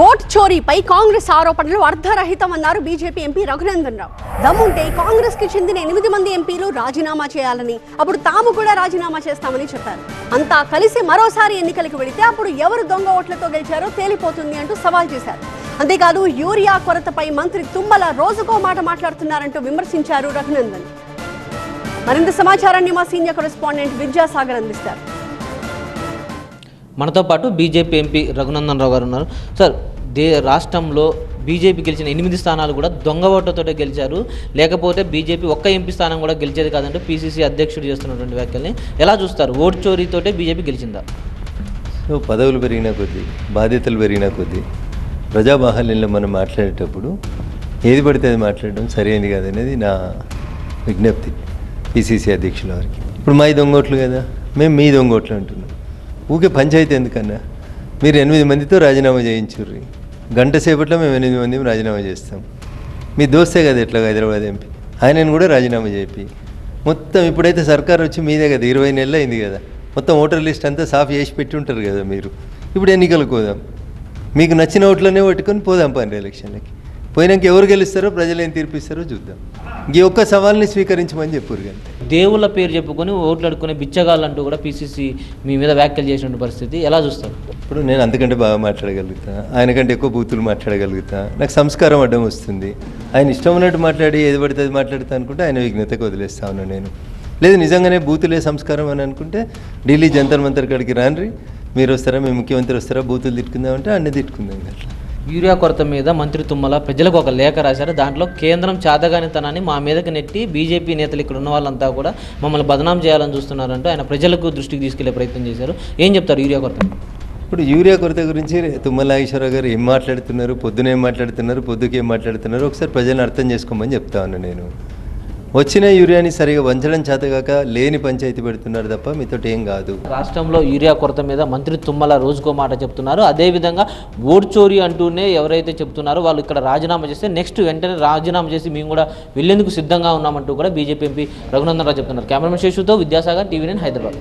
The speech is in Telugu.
ఓట్ చోరీపై కాంగ్రెస్ ఆరోపణలు అర్ధరహితమన్నారు బీజేపీ ఎంపీ రఘునందన్ రావు. దమ్ముంటే కాంగ్రెస్ కి చెందిన 8 మంది ఎంపీలు రాజీనామా చేయాలని, అప్పుడు తాము కూడా రాజీనామా చేస్తామని చెప్పారు. అంతా కలిసి మరోసారి ఎన్నికలకు వెళితే అప్పుడు ఎవరు దొంగ ఓట్లతో గెలిచారో తేలిపోతుంది అంటూ సవాల్ చేశారు. అంతేకాదు యూరియా కొరతపై మంత్రి తుమ్మల రోజుకో మాట మాట్లాడుతున్నారంటూ విమర్శించారు రఘునందన్. మరింత సమాచారాన్ని మా సీనియర్ కరెస్పాండెంట్ విద్యాసాగర్ అందిస్తారు. మనతో పాటు బీజేపీ ఎంపీ రఘునందన్ రావు గారు ఉన్నారు. సార్, రాష్ట్రంలో బీజేపీ గెలిచిన 8 స్థానాలు కూడా దొంగ ఓట్లతోటే గెలిచారు, లేకపోతే బీజేపీ ఒక్క ఎంపీ స్థానం కూడా గెలిచేది కాదంటే పీసీసీ అధ్యక్షుడు చేస్తున్నటువంటి వ్యాఖ్యల్ని ఎలా చూస్తారు? ఓటు చోరీతోటే బీజేపీ గెలిచిందా? సో పదవులు పెరిగిన కొద్దీ, బాధ్యతలు పెరిగిన కొద్దీ ప్రజాబాహల్యంలో మనం మాట్లాడేటప్పుడు ఏది పడితే అది మాట్లాడడం సరైనది కాదనేది నా విజ్ఞప్తి పీసీసీ అధ్యక్షుల వారికి. ఇప్పుడు మా దొంగోట్లు కదా, మేము మీ దొంగోట్లు అంటున్నాం. ఊకే పంచాయతీ ఎందుకన్నా? మీరు 8 మందితో రాజీనామా చేయించుర్రి, గంట సేపట్లో మేము 8 మంది రాజీనామా చేస్తాం. మీ దోస్తే కదా ఎట్లా హైదరాబాద్ ఎంపీ, ఆయనను కూడా రాజీనామా చేపి మొత్తం ఇప్పుడైతే సర్కార్ వచ్చి మీదే కదా 20 నెలలు అయింది కదా, మొత్తం ఓటర్ లిస్ట్ అంతా సాఫ్ చేసి పెట్టి ఉంటారు కదా మీరు. ఇప్పుడు ఎన్నికలకు పోదాం, మీకు నచ్చిన ఓట్లనే పట్టుకొని పోదాం పని ఎలక్షన్లకి. పోయినాక ఎవరు గెలుస్తారో ప్రజలు ఏం తీర్పిస్తారో చూద్దాం. ఈ ఒక్క సవాల్ని స్వీకరించమని చెప్పురు కానీ దేవుళ్ళ పేరు చెప్పుకొని ఓట్లు అడుక్కునే బిచ్చగాళ్ళంటూ కూడా పీసీసీ మీ మీద వ్యాఖ్యలు చేసిన పరిస్థితి ఎలా చూస్తారు? ఇప్పుడు నేను అంతకంటే బాగా మాట్లాడగలుగుతా, ఆయనకంటే ఎక్కువ బూతులు మాట్లాడగలుగుతా, నాకు సంస్కారం అడ్డం వస్తుంది. ఆయన ఇష్టం ఉన్నట్టు మాట్లాడి ఏది పడితే అది మాట్లాడుతా అనుకుంటే ఆయన విఘ్నతకు వదిలేస్తా ఉన్నాను నేను. లేదు నిజంగానే బూతులే సంస్కారం అని అనుకుంటే ఢిల్లీ జంతర్ మంతర్ కాడికి రాన్రి, మీరు వస్తారా, మీ ముఖ్యమంత్రి వస్తారా, బూతులు తిట్టుకుందామంటే అన్నీ తిట్టుకుందాం. అట్లా యూరియా కొరత మీద మంత్రి తుమ్మల ప్రజలకు ఒక లేఖ రాశారు. దాంట్లో కేంద్రం చాతగానితనాన్ని మా మీదకి నెట్టి బీజేపీ నేతలు ఇక్కడ ఉన్న వాళ్ళంతా కూడా మమ్మల్ని బదనాం చేయాలని చూస్తున్నారంటూ ఆయన ప్రజలకు దృష్టికి తీసుకెళ్లే ప్రయత్నం చేశారు. ఏం చెప్తారు యూరియా కొరత? ఇప్పుడు యూరియా కొరత గురించి తుమ్మల నాగేశ్వరరావు గారు ఏం మాట్లాడుతున్నారు, పొద్దున ఏం మాట్లాడుతున్నారు, పొద్దుకి ఏం మాట్లాడుతున్నారు ఒకసారి ప్రజలను అర్థం చేసుకోమని చెప్తా ఉన్నాను నేను. వచ్చిన యూరియాని సరిగా వంచడం చేతగాక లేని పంచాయతీ పెడుతున్నారు తప్ప మీతో ఏం కాదు. రాష్ట్రంలో యూరియా కొరత మీద మంత్రి తుమ్మల రోజుకో మాట చెప్తున్నారు. అదేవిధంగా ఓటు చోరీ అంటూనే ఎవరైతే చెప్తున్నారో వాళ్ళు ఇక్కడ రాజీనామా చేస్తే నెక్స్ట్ వెంటనే రాజీనామా చేసి మేము కూడా వెళ్లేందుకు సిద్ధంగా ఉన్నామంటూ కూడా బీజేపీ ఎంపీ రఘునందన్ రావు చెప్తున్నారు. కెమెరామెన్ శేషుతో విద్యాసాగర్, TV9 హైదరాబాద్.